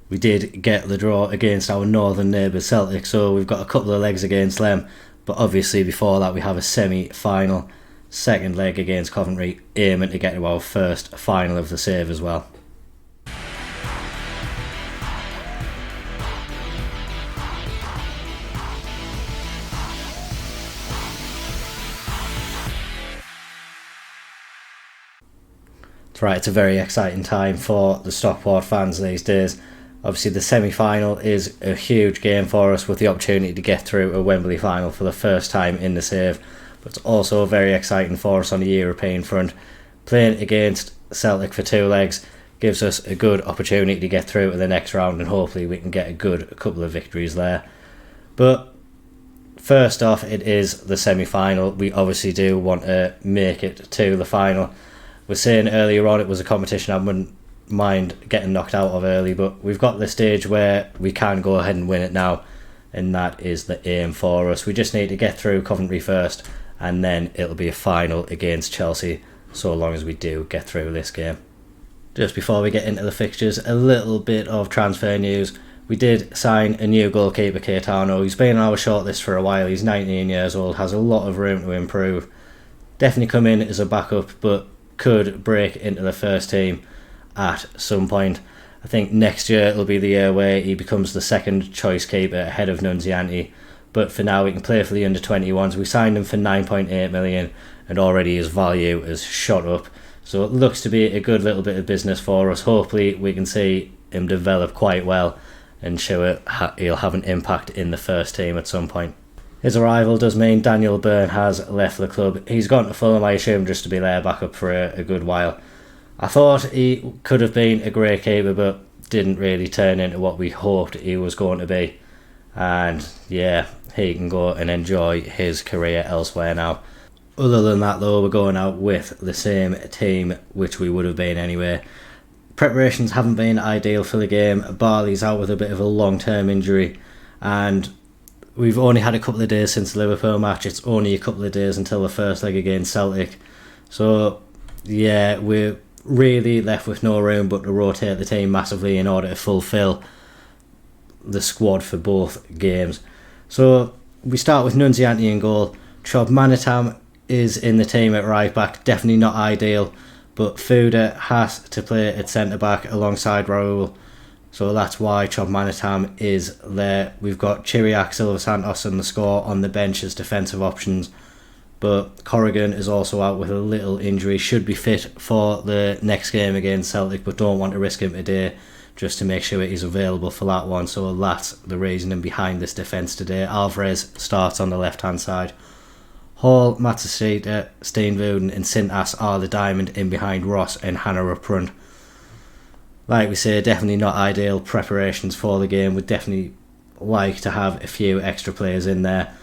we did get the draw against our northern neighbours Celtic, so we've got a couple of legs against them. But obviously before that we have a semi-final second leg against Coventry, aiming to get to our first final of the save as well. Right, it's a very exciting time for the Stockport fans these days. Obviously the semi-final is a huge game for us, with the opportunity to get through a Wembley final for the first time in the save. But it's also very exciting for us on the European front. Playing against Celtic for 2 legs gives us a good opportunity to get through to the next round, and hopefully we can get a couple of victories there. But first off, it is the semi-final. We obviously do want to make it to the final. We're saying earlier on it was a competition I wouldn't mind getting knocked out of early, but we've got the stage where we can go ahead and win it now, and that is the aim for us. We just need to get through Coventry first, and then it'll be a final against Chelsea, so long as we do get through this game. Just before we get into the fixtures, a little bit of transfer news. We did sign a new goalkeeper, Caetano. He's been on our shortlist for a while. He's 19 years old, has a lot of room to improve. Definitely come in as a backup, but could break into the first team at some point. I think next year it'll be the year where he becomes the second choice keeper ahead of Nunziante, but for now he can play for the under-21s. We signed him for 9.8 million and already his value has shot up, so it looks to be a good little bit of business for us. Hopefully we can see him develop quite well and show he'll have an impact in the first team at some point. His arrival does mean Daniel Byrne has left the club. He's gone to Fulham, I assume, just to be there back up for a good while. I thought he could have been a great keeper, but didn't really turn into what we hoped he was going to be. And yeah, he can go and enjoy his career elsewhere now. Other than that though, we're going out with the same team which we would have been anyway. Preparations haven't been ideal for the game. Barley's out with a bit of a long-term injury, and we've only had a couple of days since the Liverpool match. It's only a couple of days until the first leg against Celtic. So yeah, we're really left with no room but to rotate the team massively in order to fulfil the squad for both games. So we start with Nunziante in goal. Chobmanitam is in the team at right back. Definitely not ideal, but Fuda has to play at centre back alongside Raul. So that's why Chobmanitam is there. We've got Chiriac, Silva Santos and the score on the bench as defensive options. But Corrigan is also out with a little injury. Should be fit for the next game against Celtic, but don't want to risk him today just to make sure he's available for that one. So that's the reasoning behind this defence today. Alvarez starts on the left-hand side. Hall, Matsushita, Steenvoorden and Sintas are the diamond in behind Ross and Hannah up front. Like we say, definitely not ideal preparations for the game. We'd definitely like to have a few extra players in there,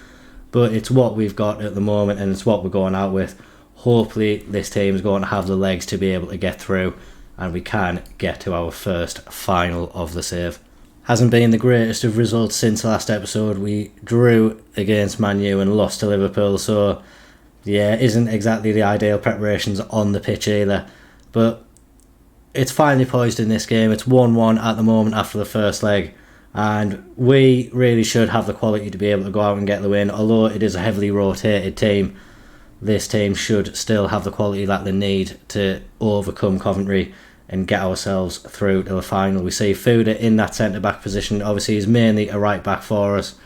but it's what we've got at the moment and it's what we're going out with. Hopefully this team's going to have the legs to be able to get through and we can get to our first final of the save. Hasn't been the greatest of results since last episode. We drew against Man U and lost to Liverpool, so yeah, isn't exactly the ideal preparations on the pitch either, but it's finally poised in this game. It's 1-1 at the moment after the first leg, and we really should have the quality to be able to go out and get the win. Although it is a heavily rotated team, this team should still have the quality that they need to overcome Coventry and get ourselves through to the final. We see Fuda in that centre-back position. Obviously he's mainly a right-back for us,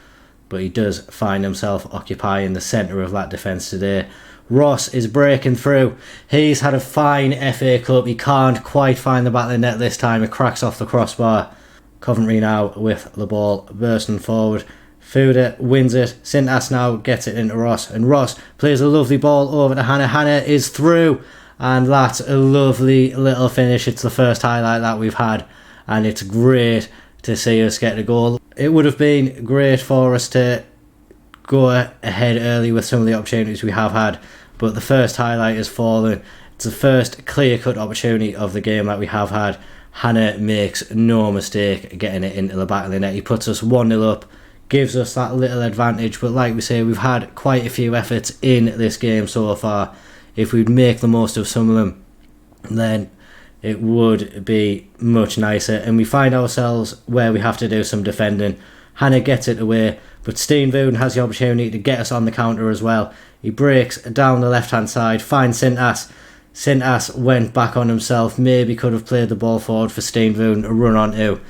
but he does find himself occupying the centre of that defence today. Ross is breaking through. He's had a fine FA Cup. He can't quite find the back of the net this time. It cracks off the crossbar. Coventry now with the ball bursting forward. Fuda wins it. Sintas now gets it into Ross, and Ross plays a lovely ball over to Hannah. Hannah is through, and that's a lovely little finish. It's the first highlight that we've had, and it's great to see us get a goal. It would have been great for us to go ahead early with some of the opportunities we have had, but the first highlight has fallen. It's the first clear-cut opportunity of the game that we have had. Hannah makes no mistake getting it into the back of the net. He puts us 1-0 up, gives us that little advantage, but like we say, we've had quite a few efforts in this game so far. If we'd make the most of some of them, then it would be much nicer. And we find ourselves where we have to do some defending. Hannah gets it away, but Steenvoorden has the opportunity to get us on the counter as well. He breaks down the left-hand side, finds Sintas. Sintas went back on himself, maybe could have played the ball forward for Steenvoorden to run onto,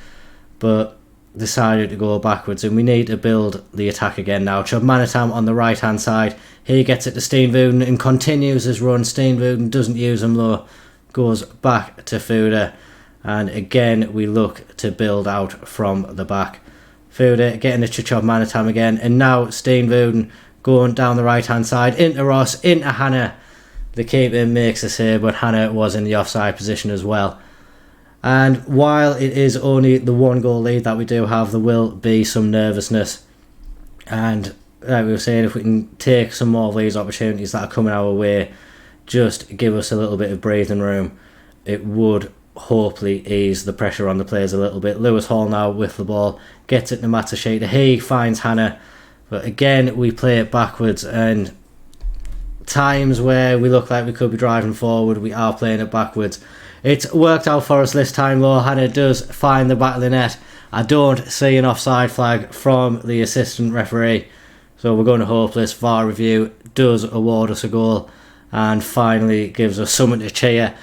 but decided to go backwards, and we need to build the attack again now. Chubmanatam on the right-hand side. He gets it to Steenvoorden and continues his run. Steenvoorden doesn't use him though. Goes back to Fuda, and again we look to build out from the back. Fuda getting it to Chubmanatam again, and now Steenvoorden going down the right hand side into Ross, into Hannah. The keeper makes a save, but Hannah was in the offside position as well. And while it is only the 1 goal lead that we do have, there will be some nervousness, and like we were saying, if we can take some more of these opportunities that are coming our way, just give us a little bit of breathing room, it would hopefully ease the pressure on the players a little bit. Lewis Hall now with the ball, gets it to Matsushita. He finds Hannah, but again we play it backwards, and times where we look like we could be driving forward, we are playing it backwards. It's worked out for us this time though. Hannah does find the back of the net. I don't see an offside flag from the assistant referee, so we're going to hope this VAR review does award us a goal and finally gives us something to cheer.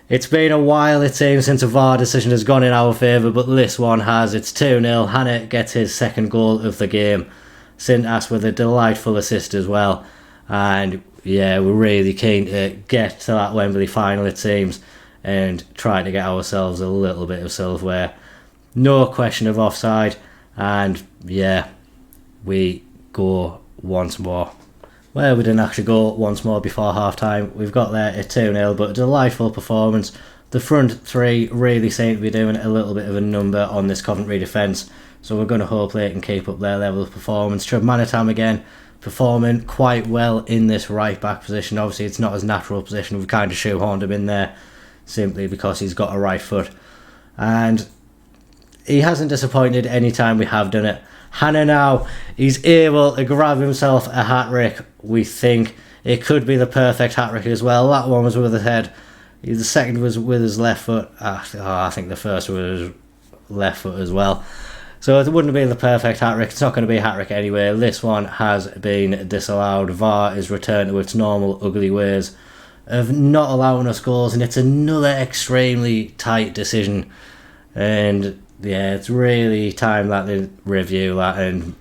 It's been a while, it seems, since a VAR decision has gone in our favour, but this one has. It's 2-0. Hannah gets his second goal of the game. Sintas with a delightful assist as well. And yeah, we're really keen to get to that Wembley final, it seems, and try to get ourselves a little bit of silverware. No question of offside, and yeah, we go once more. Well, we didn't actually go once more before half-time. We've got there at 2-0, but a delightful performance. The front three really seem to be doing a little bit of a number on this Coventry defence, so we're going to hope they can keep up their level of performance. Chubmanatam again, performing quite well in this right-back position. Obviously, it's not his natural position. We've kind of shoehorned him in there simply because he's got a right foot. And he hasn't disappointed any time we have done it. Hannah now, he's able to grab himself a hat-trick. We think it could be the perfect hat-trick as well. That one was with his head. The second was with his left foot. I think the first was his left foot as well. So it wouldn't be the perfect hat-trick. It's not going to be a hat-trick anyway. This one has been disallowed. VAR is returned to its normal ugly ways of not allowing us goals, and it's another extremely tight decision. And yeah, it's really time that they review that and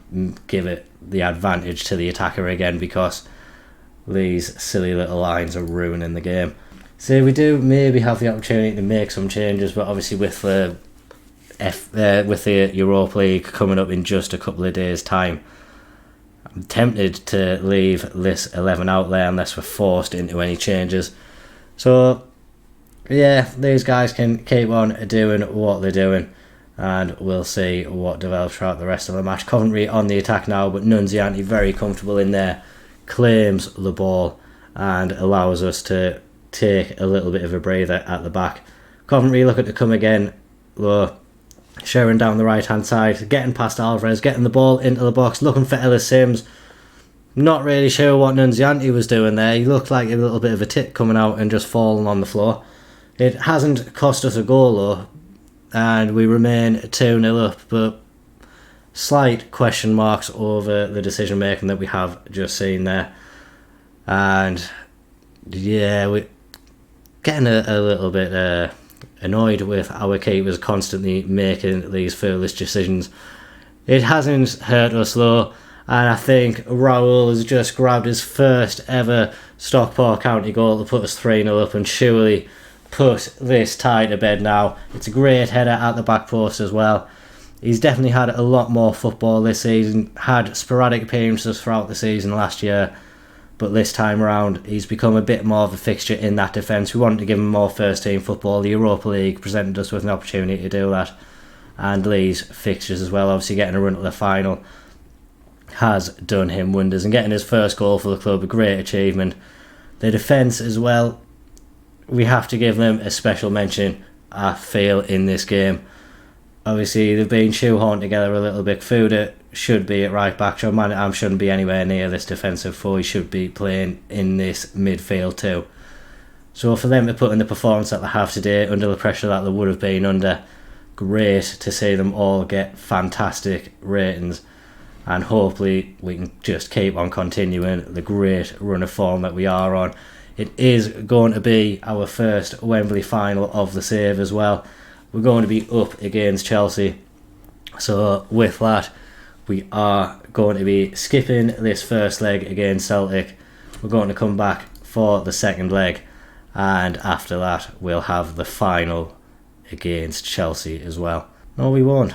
give it the advantage to the attacker again, because these silly little lines are ruining the game. So we do maybe have the opportunity to make some changes, but obviously with the Europa League coming up in just a couple of days' time, I'm tempted to leave this 11 out there unless we're forced into any changes. So yeah, these guys can keep on doing what they're doing, and we'll see what develops throughout the rest of the match. Coventry on the attack now, but Nunzianti very comfortable in there, claims the ball and allows us to take a little bit of a breather at the back. Coventry looking to come again, though. Sharing down the right hand side, getting past Alvarez, getting the ball into the box, looking for Ellis Sims. Not really sure what Nunzianti was doing there. He looked like a little bit of a tit coming out and just falling on the floor. It hasn't cost us a goal though, and we remain 2-0 up, but slight question marks over the decision making that we have just seen there. And yeah, we're getting a little bit annoyed with our keepers constantly making these foolish decisions. It hasn't hurt us though, and I think Raoul has just grabbed his first ever Stockport County goal to put us 3-0 up and surely put this tie to bed now. It's a great header at the back post as well. He's definitely had a lot more football this season, had sporadic appearances throughout the season last year, but this time around he's become a bit more of a fixture in that defence. We wanted to give him more first team football. The Europa League presented us with an opportunity to do that, and Lee's fixtures as well, obviously getting a run to the final has done him wonders, and getting his first goal for the club, a great achievement. The defence as well, we have to give them a special mention, I feel, in this game. Obviously they've been shoehorned together a little bit. Fuda should be at right back. Chubmanatam shouldn't be anywhere near this defensive four. He should be playing in this midfield too. So for them to put in the performance that they have today under the pressure that they would have been under, great to see them all get fantastic ratings, and hopefully we can just keep on continuing the great run of form that we are on. It is going to be our first Wembley final of the save as well. We're going to be up against Chelsea, so with that we are going to be skipping this first leg against Celtic. We're going to come back for the second leg, and after that we'll have the final against Chelsea as well. No, we won't.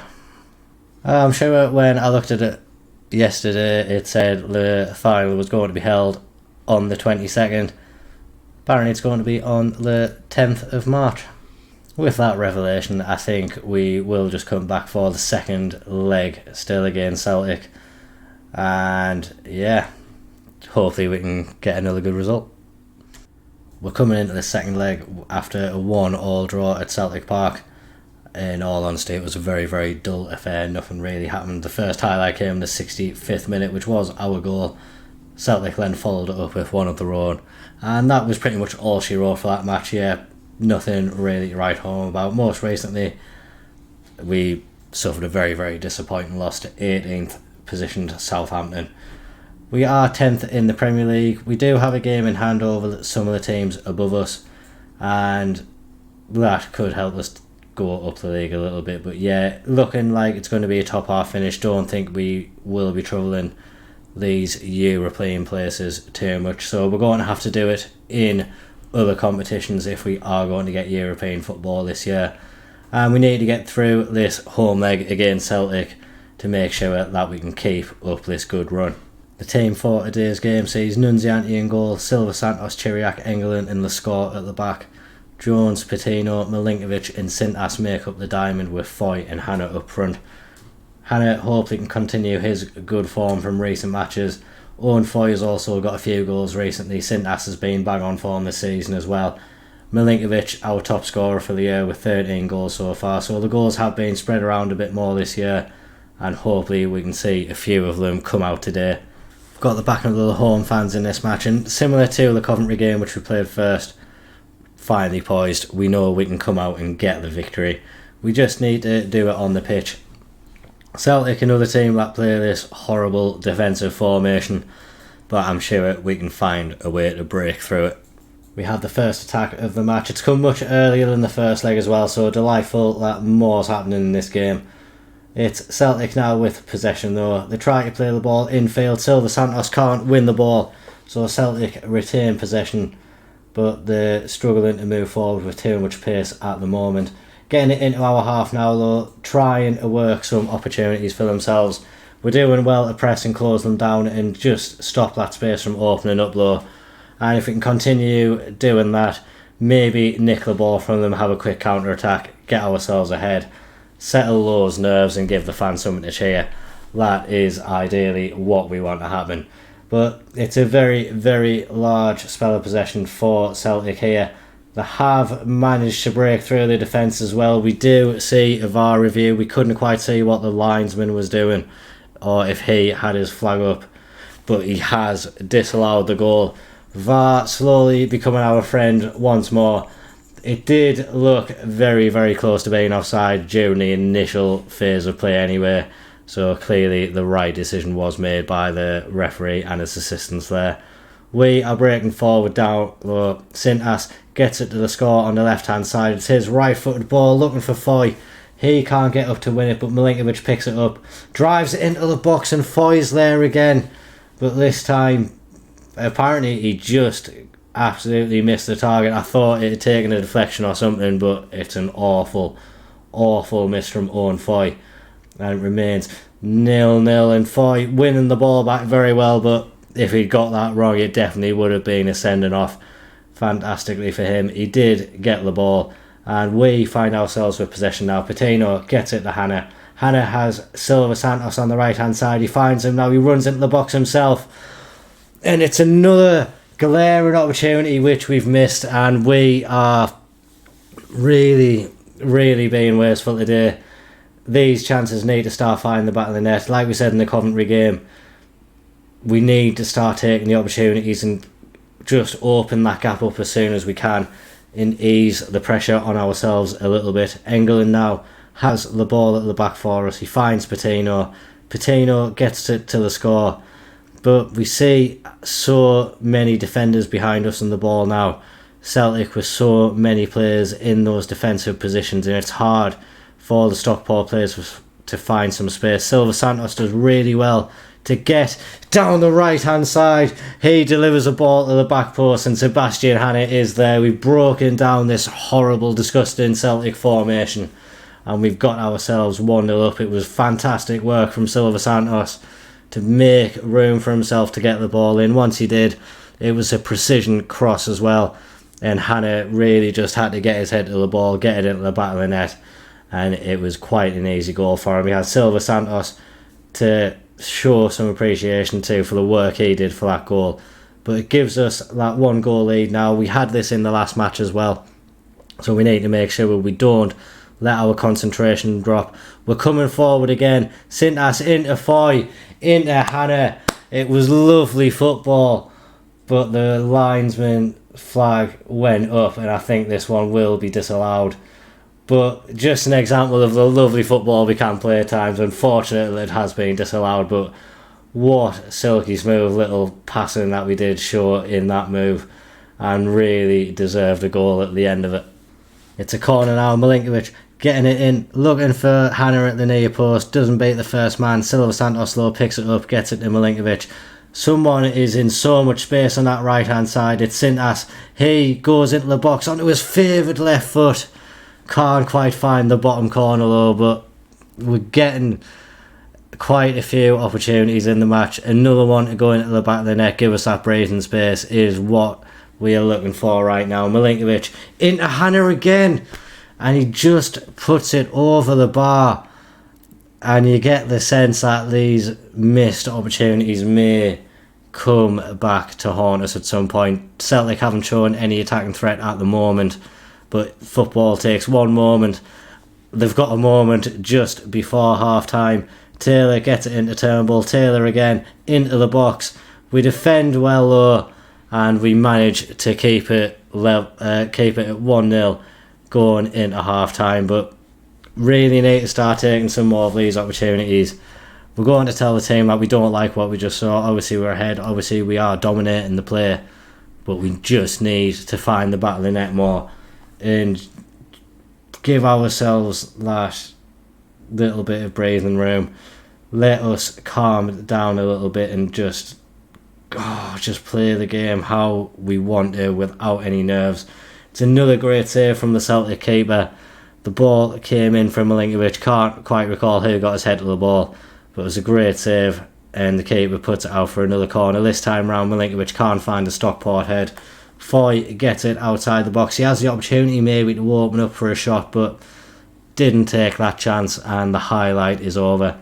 I'm sure when I looked at it yesterday it said the final was going to be held on the 22nd. Apparently it's going to be on the 10th of March. With that revelation, I think we will just come back for the second leg still against Celtic, and yeah, hopefully we can get another good result. We're coming into the second leg after a 1-1 draw at Celtic Park. In all honesty, it was a very, very dull affair. Nothing really happened. The first highlight came in the 65th minute, which was our goal. Celtic then followed it up with one of their own, and that was pretty much all she wrote for that match. Yeah, nothing really to write home about. Most recently, we suffered a very, very disappointing loss to 18th positioned Southampton. We are 10th in the Premier League. We do have a game in hand over some of the teams above us, and that could help us go up the league a little bit. But yeah, looking like it's going to be a top half finish. Don't think we will be troubling these European places too much, so we're going to have to do it in other competitions if we are going to get European football this year, and we need to get through this home leg against Celtic to make sure that we can keep up this good run. The team for today's game sees Nunziante in goal, Silva, Santos, Chiriac, Engeland and Lescott at the back. Jones, Patino, Milinkovic and Sintas make up the diamond with Foy and Hannah up front. Hannah hopefully can continue his good form from recent matches. Owen Foy has also got a few goals recently. Sintas has been bang on form this season as well. Milinkovic, our top scorer for the year with 13 goals so far, so the goals have been spread around a bit more this year, and hopefully we can see a few of them come out today. We've got the backing of the home fans in this match, and similar to the Coventry game which we played first, finally poised. We know we can come out and get the victory. We just need to do it on the pitch. Celtic, another team that play this horrible defensive formation, but I'm sure we can find a way to break through it. We had the first attack of the match. It's come much earlier than the first leg as well, so delightful that more's happening in this game. It's Celtic now with possession though. They try to play the ball infield. Silva Santos can't win the ball, so Celtic retain possession, but they're struggling to move forward with too much pace at the moment. Getting it into our half now though, trying to work some opportunities for themselves. We're doing well to press and close them down and just stop that space from opening up though. And if we can continue doing that, maybe nick the ball from them, have a quick counter attack, get ourselves ahead, settle those nerves and give the fans something to cheer. That is ideally what we want to happen. But it's a very, very large spell of possession for Celtic here. They have managed to break through the defence as well. We do see a VAR review. We couldn't quite see what the linesman was doing or if he had his flag up, but he has disallowed the goal. VAR slowly becoming our friend once more. It did look very, very close to being offside during the initial phase of play anyway, so clearly the right decision was made by the referee and his assistants there. We are breaking forward down low. Sintas gets it to the score on the left hand side. It's his right footed ball looking for Foy. He can't get up to win it, but Milinkovic picks it up, drives it into the box, and Foy's there again. But this time, apparently he just absolutely missed the target. I thought it had taken a deflection or something, but it's an awful, awful miss from Owen Foy. And it remains 0-0, and Foy winning the ball back very well, but if he'd got that wrong, it definitely would have been a sending off. Fantastically for him, he did get the ball, and we find ourselves with possession now. Patino gets it to Hannah. Hannah has Silva Santos on the right hand side. He finds him now, he runs into the box himself, and it's another glaring opportunity which we've missed, and we are really, really being wasteful today. These chances need to start finding the back of the net. Like we said in the Coventry game, we need to start taking the opportunities and just open that gap up as soon as we can and ease the pressure on ourselves a little bit. England now has the ball at the back for us. He finds Patino. Patino gets to the score. But we see so many defenders behind us on the ball now. Celtic with so many players in those defensive positions, and it's hard for the Stockport players to find some space. Silva Santos does really well to get down the right hand side. He delivers a ball to the back post, and Sebastian Hannah is there. We've broken down this horrible, disgusting Celtic formation, and we've got ourselves 1-0 up. It was fantastic work from Silva Santos to make room for himself to get the ball in. Once he did, it was a precision cross as well, and Hannah really just had to get his head to the ball, get it into the back of the net, and it was quite an easy goal for him. He had Silva Santos to show some appreciation too for the work he did for that goal. But it gives us that 1-goal lead now. We had this in the last match as well, so we need to make sure we don't let our concentration drop. We're coming forward again. Sintas into Foy, into Hannah. It was lovely football, but the linesman flag went up, and I think this one will be disallowed. But just an example of the lovely football we can play at times. Unfortunately, it has been disallowed, but what silky smooth little passing that we did show in that move, and really deserved a goal at the end of it. It's a corner now. Milinkovic getting it in, looking for Hannah at the near post, doesn't beat the first man. Silva Santos though picks it up, gets it to Milinkovic. Someone is in so much space on that right hand side. It's Sintas. He goes into the box onto his favoured left foot. Can't quite find the bottom corner though, but we're getting quite a few opportunities in the match. Another one to go into the back of the net, give us that breathing space, is what we are looking for right now. Milinkovic into Hannah again, and he just puts it over the bar, and you get the sense that these missed opportunities may come back to haunt us at some point. Celtic haven't shown any attacking threat at the moment, but football takes one moment. They've got a moment just before half time. Taylor gets it into Turnbull. Taylor again into the box. We defend well though, and we manage to keep it at 1-0 going into half time. But really need to start taking some more of these opportunities. We're going to tell the team that we don't like what we just saw. Obviously we're ahead. Obviously we are dominating the play, but we just need to find the back of the net more and give ourselves that little bit of breathing room. Let us calm down a little bit and just play the game how we want to without any nerves. It's another great save from the Celtic keeper. The ball came in from Milinkovic. Can't quite recall who got his head to the ball, but it was a great save, and the keeper puts it out for another corner. This time round, Milinkovic can't find a Stockport head. Foy gets it outside the box. He has the opportunity maybe to open up for a shot, but didn't take that chance, and the highlight is over.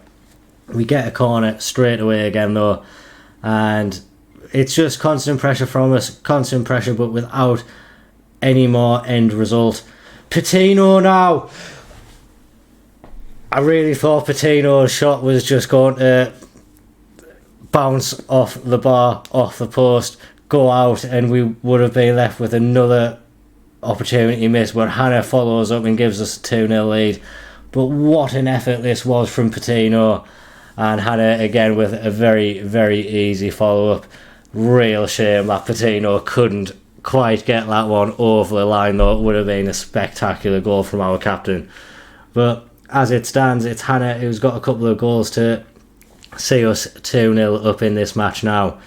We get a corner straight away again though, and it's just constant pressure from us, constant pressure, but without any more end result. Patino now. I really thought Patino's shot was just going to bounce off the bar, off the post, go out, and we would have been left with another opportunity missed, but Hannah follows up and gives us a 2-0 lead. But what an effort this was from Patino, and Hannah again with a very, very easy follow-up. Real shame that Patino couldn't quite get that one over the line though. It would have been a spectacular goal from our captain. But as it stands, it's Hannah who's got a couple of goals to see us 2-0 up in this match now.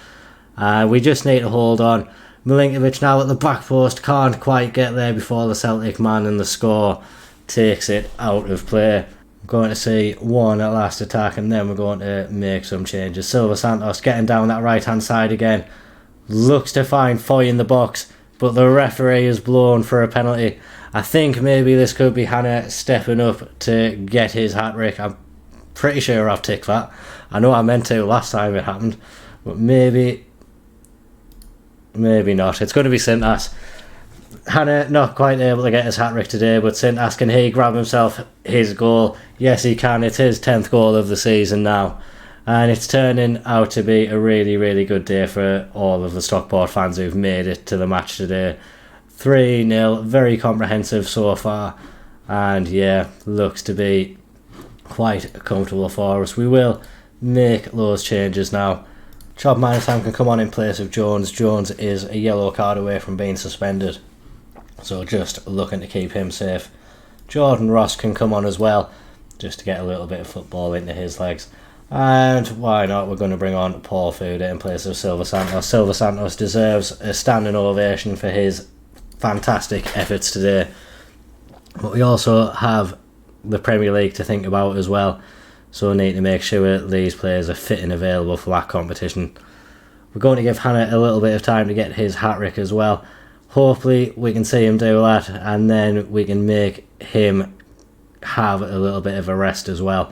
We just need to hold on. Milinkovic now at the back post, can't quite get there before the Celtic man, and the score takes it out of play. We're going to see one at last attack, and then we're going to make some changes. Silva Santos getting down that right hand side again, looks to find Foy in the box, but the referee is blown for a penalty. I think maybe this could be Hannah stepping up to get his hat-trick. I'm pretty sure I've ticked that. I know I meant to last time it happened, but maybe not. It's going to be Sintas. Hannah not quite able to get his hat-trick today, but Sintas, can he grab himself his goal? Yes, he can. It's his 10th goal of the season now, And it's turning out to be a really, really good day for all of the Stockport fans who've made it to the match today. 3-0, very comprehensive so far. And yeah, looks to be quite comfortable for us. We will make those changes now. Chop Manisam can come on in place of Jones. Jones is a yellow card away from being suspended, so just looking to keep him safe. Jordan Ross can come on as well, just to get a little bit of football into his legs. And why not, we're going to bring on Paul Fuda in place of Silva Santos. Silva Santos deserves a standing ovation for his fantastic efforts today. But we also have the Premier League to think about as well, so we need to make sure these players are fit and available for that competition. We're going to give Hannah a little bit of time to get his hat-trick as well. Hopefully we can see him do that, and then we can make him have a little bit of a rest as well.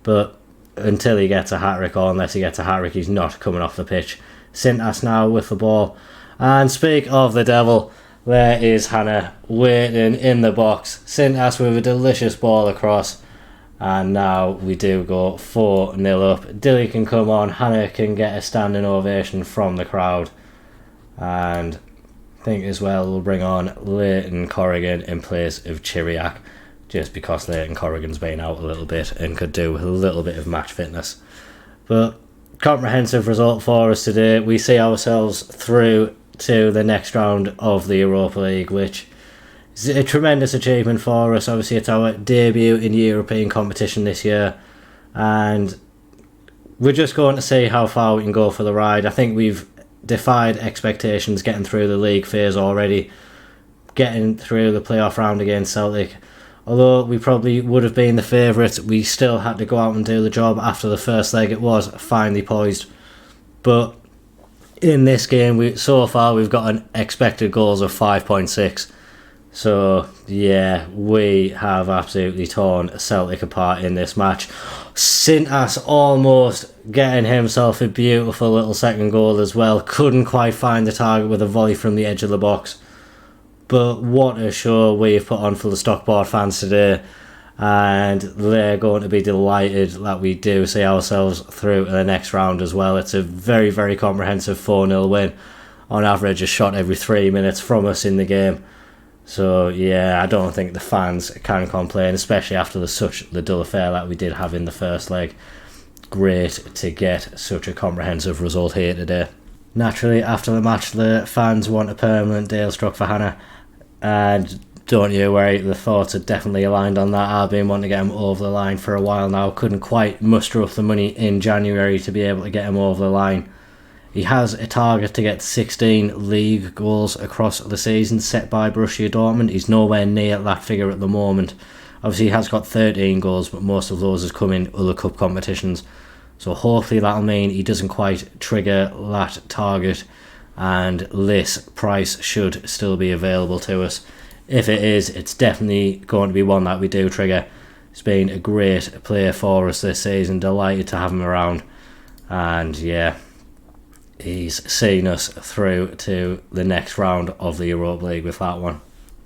But until he gets a hat-trick, or unless he gets a hat-trick, he's not coming off the pitch. Sintas now with the ball. And speak of the devil, there is Hannah waiting in the box. Sintas with a delicious ball across. And now we do go 4-0 up. Dilly can come on. Hannah can get a standing ovation from the crowd. And I think as well we'll bring on Leighton Corrigan in place of Chiriak, just because Leighton Corrigan's been out a little bit and could do with a little bit of match fitness. But comprehensive result for us today. We see ourselves through to the next round of the Europa League, which is a tremendous achievement for us. Obviously it's our debut in European competition this year, and we're just going to see how far we can go for the ride. I think we've defied expectations getting through the league phase already, getting through the playoff round against Celtic. Although we probably would have been the favourites, we still had to go out and do the job after the first leg. It was finely poised. But in this game, so far we've got an expected goals of 5.6. So yeah, we have absolutely torn Celtic apart in this match. Sintas almost getting himself a beautiful little second goal as well. Couldn't quite find the target with a volley from the edge of the box. But what a show we've put on for the Stockport fans today. And they're going to be delighted that we do see ourselves through to the next round as well. It's a very, very comprehensive 4-0 win. On average, a shot every 3 minutes from us in the game. So yeah, I don't think the fans can complain, especially after the dull affair that we did have in the first leg. Great to get such a comprehensive result here today. Naturally, after the match, the fans want a permanent deal struck for Hannah, and don't you worry, the thoughts are definitely aligned on that. I've been wanting to get him over the line for a while now. Couldn't quite muster up the money in January to be able to get him over the line. He has a target to get 16 league goals across the season set by Borussia Dortmund. He's nowhere near that figure at the moment. Obviously he has got 13 goals, but most of those has come in other cup competitions. So hopefully that'll mean he doesn't quite trigger that target, and this price should still be available to us. If it is, it's definitely going to be one that we do trigger. He's been a great player for us this season. Delighted to have him around. And yeah, he's seen us through to the next round of the Europa League with that one.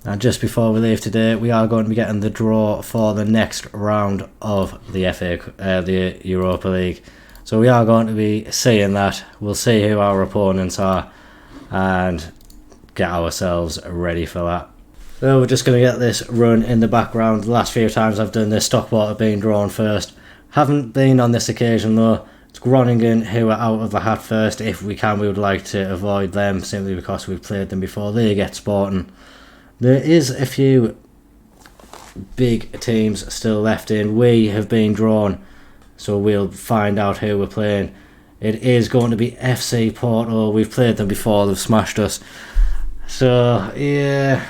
And just before we leave today, we are going to be getting the draw for the next round of the the Europa League. So we are going to be seeing that. We'll see who our opponents are and get ourselves ready for that. So we're just going to get this run in the background. The last few times I've done this, Stockport have been drawn first. Haven't been on this occasion though. It's Groningen who are out of the hat first. If we can, we would like to avoid them simply because we've played them before. They get Sporting. There is a few big teams still left in. We have been drawn, so we'll find out who we're playing. It is going to be FC Porto. We've played them before, they've smashed us. So, yeah,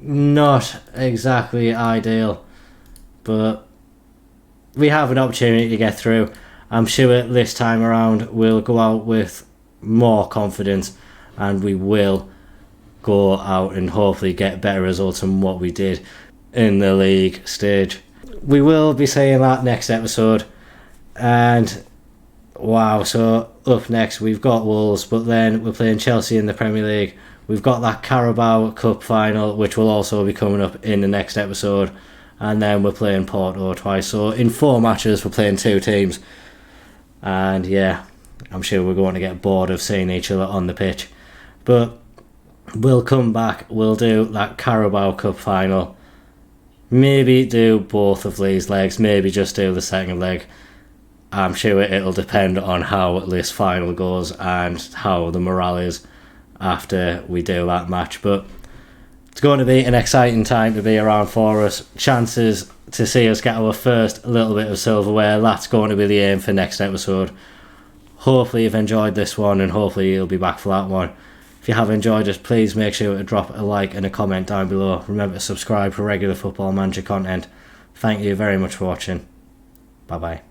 not exactly ideal, but we have an opportunity to get through. I'm sure this time around we'll go out with more confidence, and we will go out and hopefully get better results than what we did in the league stage. We will be saying that next episode. And wow, so up next we've got Wolves, but then we're playing Chelsea in the Premier League. We've got that Carabao Cup final, which will also be coming up in the next episode, and then we're playing Porto twice. So in 4 matches we're playing 2 teams. And yeah, I'm sure we're going to get bored of seeing each other on the pitch. But we'll come back, we'll do that Carabao Cup final. Maybe do both of these legs, maybe just do the second leg. I'm sure it'll depend on how this final goes and how the morale is after we do that match. But it's going to be an exciting time to be around for us. Chances to see us get our first little bit of silverware. That's going to be the aim for next episode. Hopefully you've enjoyed this one, and hopefully you'll be back for that one. If you have enjoyed it, please make sure to drop a like and a comment down below. Remember to subscribe for regular Football Manager content. Thank you very much for watching. Bye bye.